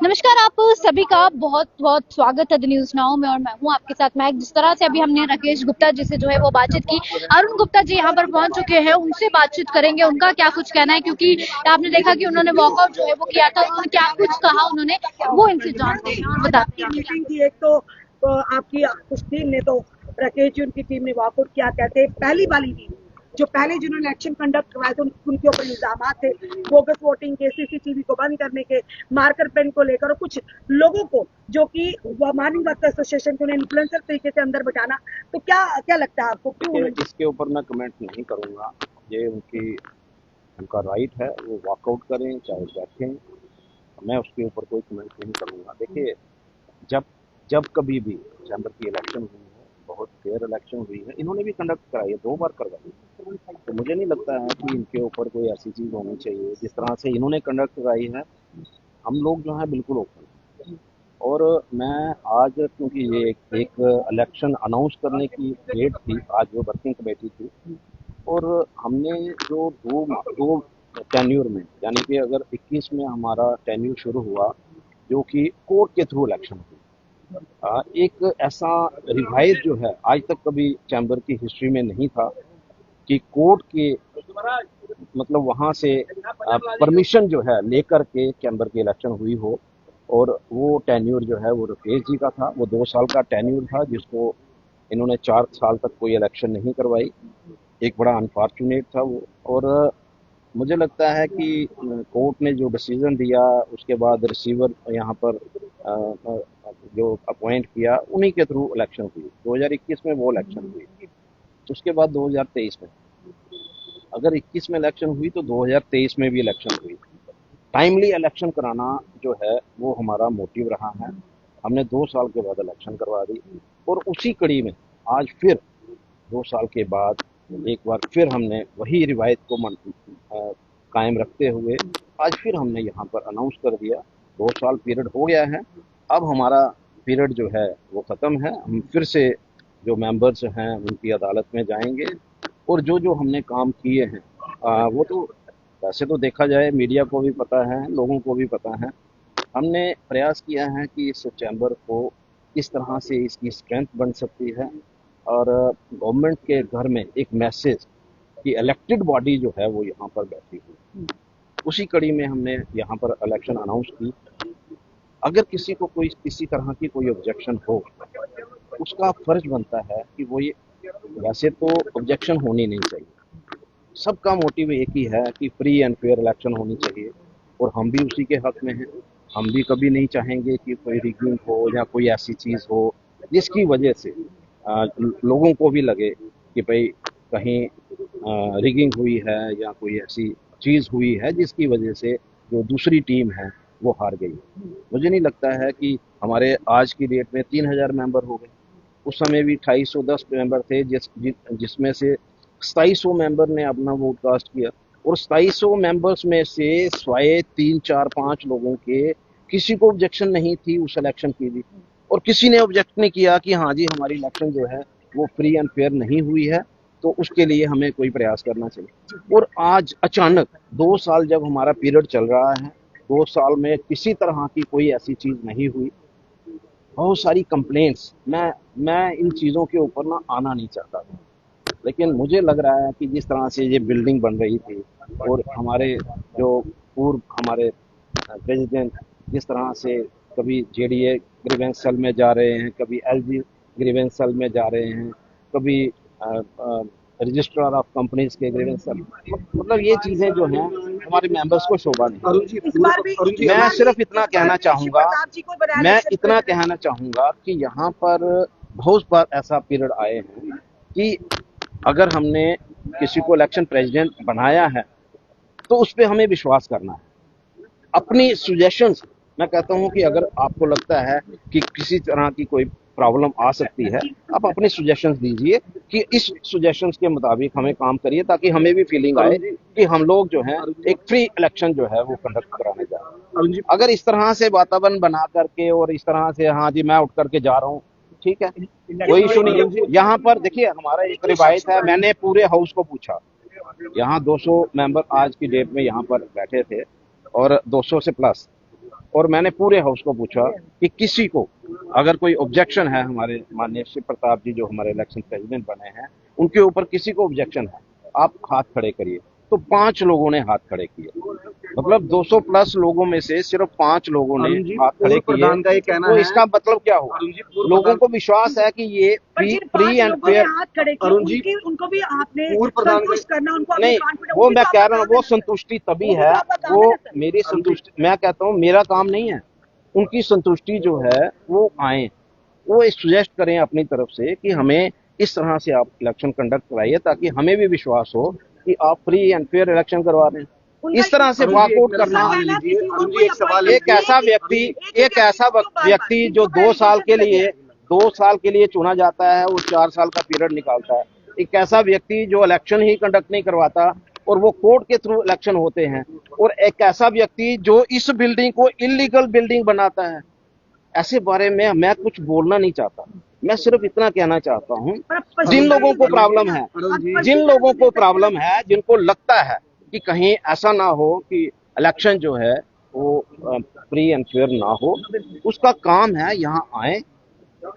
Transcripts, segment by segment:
नमस्कार, आप सभी का बहुत बहुत स्वागत है द न्यूज नाउ में। और मैं हूं आपके साथ महक। जिस तरह से अभी हमने राकेश गुप्ता जी से जो है वो बातचीत की, अरुण गुप्ता जी यहाँ पर पहुंच चुके हैं, उनसे बातचीत करेंगे उनका क्या कुछ कहना है, क्योंकि आपने देखा कि उन्होंने वॉकआउट जो है वो किया था। उन्होंने क्या कुछ कहा उन्होंने, वो इनसे जानते हैं और बताते हैं। मीटिंग थी एक तो आपकी उस टीम ने तो राकेश जी उनकी टीम ने वॉकआउट किया। कहते पहली वाली टीम जो पहले जिन्होंने इलेक्शन कंडक्ट करवाए थे उनके ऊपर इल्जाम थे बोगस वोटिंग के, सीसीटीवी को बंद करने के, मार्कर पेन को लेकर, और कुछ लोगों को जो कि मॉर्निंग वर्क एसोसिएशन को इन्फ्लुएंसर तरीके से अंदर बैठाना। तो क्या क्या लगता है आपको, क्यों इसके ऊपर मैं कमेंट नहीं करूंगा। ये उनका राइट है, वो वॉकआउट करें चाहे बैठें, मैं उसके ऊपर कोई कमेंट नहीं करूंगा। देखिए, जब जब कभी भी चैम्बर की इलेक्शन हुई है, बहुत फेयर इलेक्शन हुई है, इन्होंने भी कंडक्ट कराई है, 2 बार करवाई है। तो मुझे नहीं लगता है कि इनके ऊपर कोई ऐसी चीज़ होनी चाहिए। जिस तरह से इन्होंने कंडक्ट कराई है, हम लोग जो है बिल्कुल ओपन हैं। और मैं आज, क्योंकि ये एक इलेक्शन अनाउंस करने की डेट थी, आज वो वर्किंग कमेटी थी, और हमने जो दो टेन्यूर में, यानी कि अगर 21 में हमारा टेन्यूर शुरू हुआ जो कि कोर्ट के थ्रू इलेक्शन हुई, एक ऐसा रिवाइज जो है आज तक कभी चैम्बर की हिस्ट्री में नहीं था कि कोर्ट के मतलब वहाँ से परमिशन जो है लेकर के चैम्बर की इलेक्शन हुई हो। और वो टेन्यूर जो है वो राकेश जी का था, वो 2 साल का टेन्यूर था, जिसको इन्होंने 4 साल तक कोई इलेक्शन नहीं करवाई। एक बड़ा अनफॉर्चुनेट था वो। और मुझे लगता है कि कोर्ट ने जो डिसीजन दिया, उसके बाद रिसीवर यहाँ पर जो अपॉइंट किया, उन्हीं के थ्रू इलेक्शन हुई। 2021 में वो इलेक्शन हुई, उसके बाद 2023 में, अगर 21 में इलेक्शन हुई तो 2023 में भी इलेक्शन हुई। टाइमली इलेक्शन कराना जो है वो हमारा मोटिव रहा है। हमने 2 साल के बाद इलेक्शन करवा दी, और उसी कड़ी में आज फिर 2 साल के बाद एक बार फिर हमने वही रिवायत को कायम रखते हुए आज फिर हमने यहाँ पर अनाउंस कर दिया। 2 साल पीरियड हो गया है, अब हमारा पीरियड जो है वो ख़त्म है। हम फिर से जो मेंबर्स हैं उनकी अदालत में जाएंगे, और जो जो हमने काम किए हैं वो तो वैसे तो देखा जाए मीडिया को भी पता है, लोगों को भी पता है। हमने प्रयास किया है कि इस चैम्बर को किस तरह से इसकी स्ट्रेंथ बन सकती है, और गवर्नमेंट के घर में एक मैसेज कि इलेक्टेड बॉडी जो है वो यहाँ पर बैठी हुई। उसी कड़ी में हमने यहाँ पर इलेक्शन अनाउंस की। अगर किसी को कोई किसी तरह की कोई ऑब्जेक्शन हो, उसका फर्ज बनता है कि वो ये, वैसे तो ऑब्जेक्शन होनी नहीं चाहिए, सबका मोटिव एक ही है कि फ्री एंड फेयर इलेक्शन होनी चाहिए, और हम भी उसी के हक में हैं। हम भी कभी नहीं चाहेंगे कि कोई रिगिंग हो या कोई ऐसी चीज़ हो जिसकी वजह से लोगों को भी लगे कि भाई कहीं रिगिंग हुई है या कोई ऐसी चीज़ हुई है जिसकी वजह से जो दूसरी टीम है वो हार गई। मुझे नहीं लगता है कि हमारे आज की डेट में 3000 मेंबर हो गए। उस समय भी 2810 मेंबर थे, जिसमें से 2700 मेंबर ने अपना वोट कास्ट किया, और 2700 मेंबर्स में से स्वाए 3 4 5 लोगों के किसी को ऑब्जेक्शन नहीं थी उस इलेक्शन की भी, और किसी ने ऑब्जेक्ट नहीं किया कि हाँ जी हमारी इलेक्शन जो है वो फ्री एंड फेयर नहीं हुई है, तो उसके लिए हमें कोई प्रयास करना चाहिए। और आज अचानक 2 साल जब हमारा पीरियड चल रहा है, 2 साल में किसी तरह की कोई ऐसी चीज़ नहीं हुई। बहुत सारी कंप्लेंट्स, मैं इन चीज़ों के ऊपर ना आना नहीं चाहता था, लेकिन मुझे लग रहा है कि जिस तरह से ये बिल्डिंग बन रही थी, और हमारे जो पूर्व हमारे प्रेसिडेंट जिस तरह से कभी जेडीए ग्रीवेंस सेल में जा रहे हैं, कभी एलजी ग्रीवेंस सेल में जा रहे हैं, कभी रजिस्ट्रार ऑफ कंपनीज के ग्रीवेंस सेल, मतलब ये चीज़ें जो हैं हमारे मेंबर्स को शोभा नहीं। मैं इतना कहना चाहूँगा कि यहाँ पर बहुत बार ऐसा पीरियड आए हैं कि अगर हमने किसी को इलेक्शन प्रेसिडेंट बनाया है तो उस पर हमें विश्वास करना है। अपनी सुजेशंस, मैं कहता हूं कि अगर आपको लगता है कि किसी तरह की कोई प्रॉब्लम आ सकती है, आप अपनी सुजेशंस दीजिए कि इस सुजेशंस के मुताबिक हमें काम करिए, ताकि हमें भी फीलिंग आए कि हम लोग जो है एक फ्री इलेक्शन जो है वो कंडक्ट कराने जा रहे हैं। अगर इस तरह से वातावरण बना करके और इस तरह से हाँ जी मैं उठ करके जा रहा हूँ, ठीक है, कोई इशू नहीं है। यहाँ पर देखिए हमारा एक रिवायत है, मैंने पूरे हाउस को पूछा, यहाँ 200 मेंबर आज की डेट में यहाँ पर बैठे थे, और 200 से प्लस, और मैंने पूरे हाउस को पूछा कि किसी को अगर कोई ऑब्जेक्शन है, हमारे माननीय शिव प्रताप जी जो हमारे इलेक्शन प्रेसिडेंट बने हैं उनके ऊपर किसी को ऑब्जेक्शन है, आप हाथ खड़े करिए। तो 5 लोगों ने हाथ खड़े किए, मतलब 200 प्लस लोगों में से सिर्फ 5 लोगों ने हाथ खड़े किए। तो इसका मतलब क्या हुआ? लोगों को विश्वास है कि ये free and fair. Arun ji, उनको भी आपने संतुष्ट करना, उनको नहीं, वो मैं कह रहा हूँ वो संतुष्टि तभी है, वो मेरी संतुष्टि, मैं कहता हूँ मेरा काम नहीं है, उनकी संतुष्टि जो है वो आए, वो सजेस्ट करें अपनी तरफ से कि हमें इस तरह से आप इलेक्शन कंडक्ट कराइए ताकि हमें भी विश्वास हो कि आप फ्री एंड फेयर इलेक्शन करवा रहे हैं। इस तरह से वॉकआउट करना, एक ऐसा व्यक्ति जो 2 साल के लिए चुना जाता है, वो 4 साल का पीरियड निकालता है। एक ऐसा व्यक्ति जो इलेक्शन ही कंडक्ट नहीं करवाता और वो कोर्ट के थ्रू इलेक्शन होते हैं, और एक ऐसा व्यक्ति जो इस बिल्डिंग को इलीगल बिल्डिंग बनाता है। ऐसे बारे में मैं कुछ बोलना नहीं चाहता, मैं सिर्फ इतना कहना चाहता हूँ, जिन लोगों को प्रॉब्लम है, जिनको लगता है कि कहीं ऐसा ना हो कि इलेक्शन जो है वो फ्री एंड फेयर ना हो, उसका काम है यहाँ आए,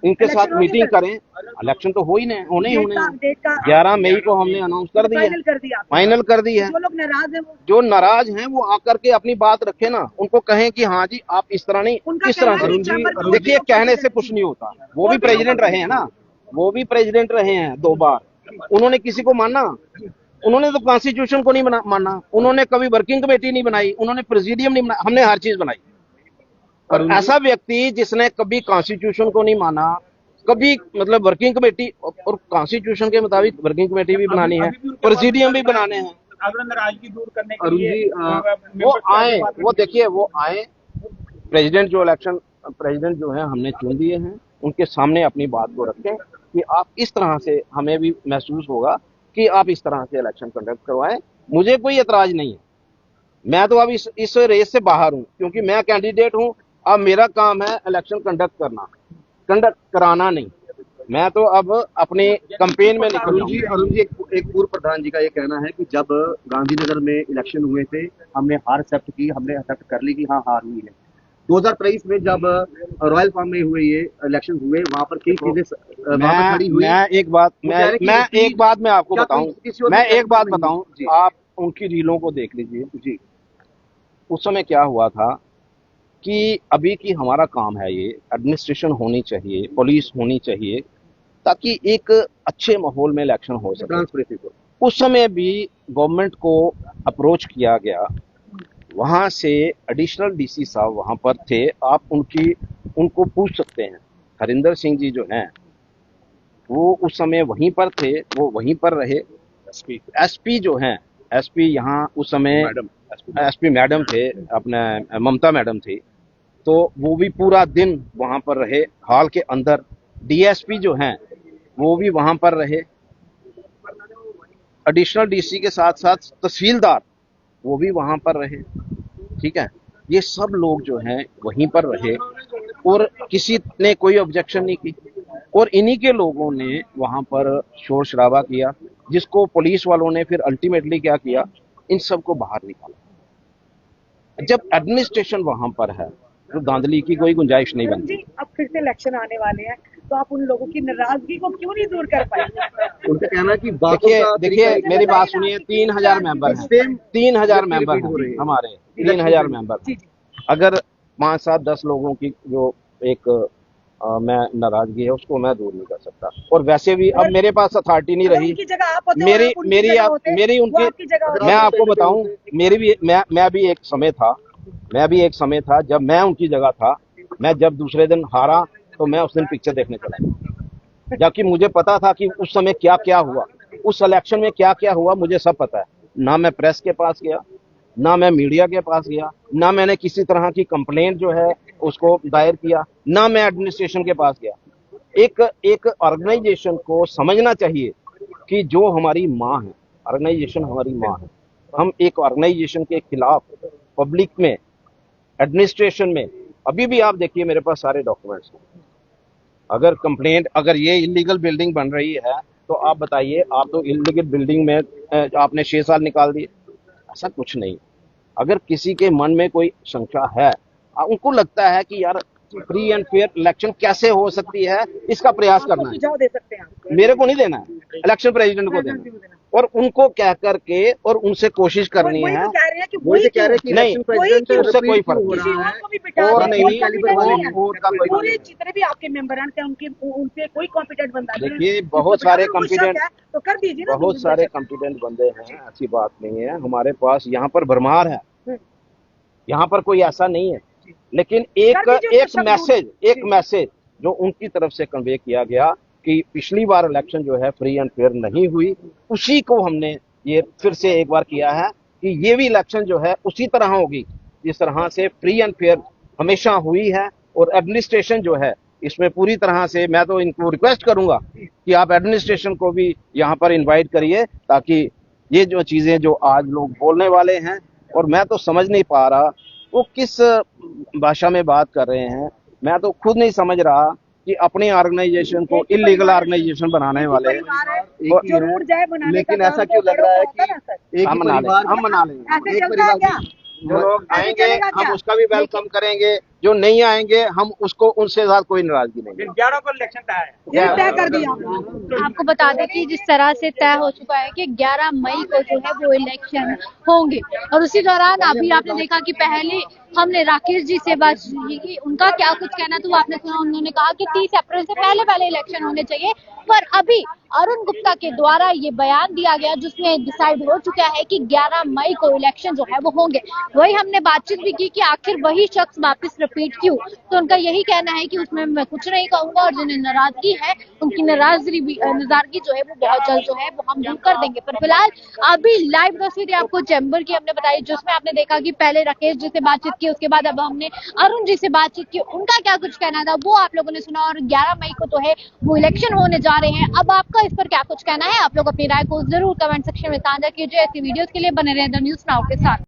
इनके साथ मीटिंग करें। इलेक्शन तो होने ही होने हैं। 11 मई को हमने अनाउंस कर दिया, फाइनल कर दी है। जो नाराज हैं वो आकर के अपनी बात रखे ना, उनको कहें कि हाँ जी आप इस तरह नहीं, इस तरह से। देखिए कहने से कुछ नहीं होता, वो भी प्रेसिडेंट रहे हैं ना, वो भी प्रेसिडेंट रहे हैं 2 बार। उन्होंने किसी को माना? उन्होंने तो कॉन्स्टिट्यूशन को नहीं माना, उन्होंने कभी वर्किंग कमेटी नहीं बनाई, उन्होंने प्रेसिडियम नहीं बनाया, हमने हर चीज बनाई। और ऐसा व्यक्ति जिसने कभी कॉन्स्टिट्यूशन को नहीं माना, कभी मतलब वर्किंग कमेटी, और कॉन्स्टिट्यूशन के मुताबिक वर्किंग कमेटी भी बनानी है, प्रेसिडियम भी बनाने हैं, अगर नाराजगी दूर करने के लिए वो आए, वो देखिए वो आए। प्रेसिडेंट जो है हमने चुन दिए हैं, उनके सामने अपनी बात को रखें कि आप इस तरह से, हमें भी महसूस होगा कि आप इस तरह से इलेक्शन कंडक्ट करवाएं। मुझे कोई एतराज नहीं है, मैं तो अब इस रेस से बाहर हूं, क्योंकि मैं कैंडिडेट हूं। अब मेरा काम है इलेक्शन कंडक्ट कराना नहीं। मैं तो अब अपने कैंपेन में निकल अरुण जी एक पूर्व प्रधान जी का ये कहना है कि जब गांधीनगर में इलेक्शन हुए थे, हमने हार एक्सेप्ट की, हमने एक्सेप्ट कर ली कि हाँ हार हुई है। 2023 में जब रॉयल फार्म में हुए ये इलेक्शन हुए, वहां पर कई चीजें खड़ी हुई। मैं एक बात मैं आपको बताऊं, आप उनकी रीलों को देख लीजिए जी। उस समय क्या हुआ था कि अभी की हमारा काम है, ये एडमिनिस्ट्रेशन होनी चाहिए, पुलिस होनी चाहिए, ताकि एक अच्छे माहौल में इलेक्शन हो सके। उस समय भी गवर्नमेंट को अप्रोच किया गया, वहां से एडिशनल डीसी साहब वहां पर थे, आप उनको पूछ सकते हैं। हरिंदर सिंह जी जो हैं वो उस समय वहीं पर थे, वो वहीं पर रहे। एसपी जो हैं, एसपी यहाँ उस समय एसपी मैडम थे, अपने ममता मैडम थी, तो वो भी पूरा दिन वहां पर रहे हॉल के अंदर। डीएसपी जो हैं वो भी वहां पर रहे, एडिशनल डीसी के साथ साथ तहसीलदार वो भी वहां पर रहे। ठीक है, ये सब लोग जो हैं वहीं पर रहे और किसी ने कोई ऑब्जेक्शन नहीं की, और इन्हीं के लोगों ने वहां पर शोर शराबा किया, जिसको पुलिस वालों ने फिर अल्टीमेटली क्या किया, इन सबको बाहर निकाला। जब एडमिनिस्ट्रेशन वहां पर है तो धांधली की कोई गुंजाइश नहीं बनती। अब फिर से इलेक्शन आने वाले हैं, तो आप उन लोगों की नाराजगी को क्यों नहीं दूर कर पाए? उनका कहना कि देखिए मेरी बात सुनिए, 3000 मेंबर हैं, 3000 मेंबर हैं हमारे, 3000 मेंबर। अगर 5, 7, 10 लोगों की जो एक मैं नाराजगी है उसको मैं दूर नहीं कर सकता। और वैसे भी अब मेरे पास अथॉरिटी नहीं रही, मेरी उनकी, मैं आपको बताऊं, मैं भी एक समय था जब मैं उनकी जगह था। मैं जब दूसरे दिन हारा तो मैं उस दिन पिक्चर देखने चला, जबकि मुझे पता था कि उस समय क्या क्या हुआ, उस इलेक्शन में क्या क्या हुआ, मुझे सब पता है। ना मैं प्रेस के पास गया, ना मैं मीडिया के पास गया, ना मैंने किसी तरह की कंप्लेंट जो है उसको दायर किया, ना मैं एडमिनिस्ट्रेशन के पास गया। एक ऑर्गेनाइजेशन को समझना चाहिए कि जो हमारी माँ है, ऑर्गेनाइजेशन हमारी माँ है। हम एक ऑर्गेनाइजेशन के खिलाफ पब्लिक में, एडमिनिस्ट्रेशन में, अभी भी आप देखिए मेरे पास सारे डॉक्यूमेंट्स हैं। अगर कंप्लेंट, अगर ये इलीगल बिल्डिंग बन रही है तो आप बताइए, आप तो इलीगल बिल्डिंग में आपने 6 साल निकाल दिए। ऐसा कुछ नहीं। अगर किसी के मन में कोई शंका है उनको लगता है कि यार फ्री एंड फेयर इलेक्शन कैसे हो सकती है, इसका प्रयास करना है। सुझाव दे सकते हैं आप? मेरे को नहीं देना है, इलेक्शन प्रेसिडेंट को देना है, और उनको कह करके और उनसे कोशिश करनी वही है। तो कह रहे हैं कि वही कह रहे हैं कि नहीं, election president उससे कोई repeat फर्क क्यों हो किसी रहा और है? को भी बिठा और दें, नहीं, कोई कॉम्पिटेंट और नहीं है। का कोई पूरे जितने भी आपके मेंबर हैं उनसे कोई कॉम्पिटेंट बंदा नहीं है। देखिए, जिसको बहुत सारे बिठाना कुछ शक कॉम्पिटेंट है, तो कर दीजिए ना। बहुत सारे कॉम्पिटेंट बंदे हैं, ऐसी बात नहीं है। हमारे पास यहाँ पर भरमार है, यहाँ पर कोई ऐसा नहीं है, लेकिन एक मैसेज जो उनकी तरफ से कन्वे किया गया कि पिछली बार इलेक्शन जो है फ्री एंड फेयर नहीं हुई, उसी को हमने ये फिर से एक बार किया है कि ये भी इलेक्शन जो है उसी तरह होगी जिस तरह से फ्री एंड फेयर हमेशा हुई है। और एडमिनिस्ट्रेशन जो है इसमें पूरी तरह से, मैं तो इनको रिक्वेस्ट करूंगा कि आप एडमिनिस्ट्रेशन को भी यहाँ पर इनवाइट करिए, ताकि ये जो चीजें जो आज लोग बोलने वाले हैं, और मैं तो समझ नहीं पा रहा वो किस भाषा में बात कर रहे हैं। मैं तो खुद नहीं समझ रहा कि अपनी ऑर्गेनाइजेशन को इलीगल ऑर्गेनाइजेशन बनाने वाले जो रूट जाए बनाने लेकिन का ऐसा काम क्यों तो लग रहा है होता कि ना सर। एक हम ही मना परिवार लेंगे, हम मना लेंगे। ऐसे एक चलता है क्या? जो लोग ऐसे आएंगे चलेगा क्या? हम उसका भी वेलकम करेंगे, जो नहीं आएंगे हम उसको, उनसे साथ कोई नाराजगी नहीं। 11 को इलेक्शन तय है। ये तय कर दिया आपने। आपको बता दें कि जिस तरह से तय हो चुका है कि 11 मई को जो है वो इलेक्शन होंगे, और उसी दौरान अभी आपने देखा कि पहले हमने राकेश जी से बात की, उनका क्या कुछ कहना, तो आपने सुना उन्होंने कहा कि 30 अप्रैल से पहले इलेक्शन होने चाहिए। पर अभी अरुण गुप्ता के द्वारा ये बयान दिया गया जिसमें डिसाइड हो चुका है कि 11 मई को इलेक्शन जो है वो होंगे। वही हमने बातचीत भी की कि आखिर वही शख्स वापस रिपीट क्यों, तो उनका यही कहना है कि उसमें मैं कुछ नहीं कहूंगा, और जिन्हें नाराजगी है उनकी नाराजगी जो है वो बहुत जल्द जो है वो हम दूर कर देंगे। पर फिलहाल अभी लाइव तस्वीरें आपको चैम्बर की हमने बताई, जिसमें आपने देखा कि पहले राकेश जी से बातचीत की, उसके बाद अब हमने अरुण जी से बातचीत की, उनका क्या कुछ कहना था वो आप लोगों ने सुना। और 11 मई को तो है वो इलेक्शन होने जा रहे हैं। अब आपका इस पर क्या कुछ कहना है? आप लोग अपनी राय को जरूर कमेंट सेक्शन में साझा कीजिए। ऐसी वीडियोस के लिए बने रहे द न्यूज़ नाउ के साथ।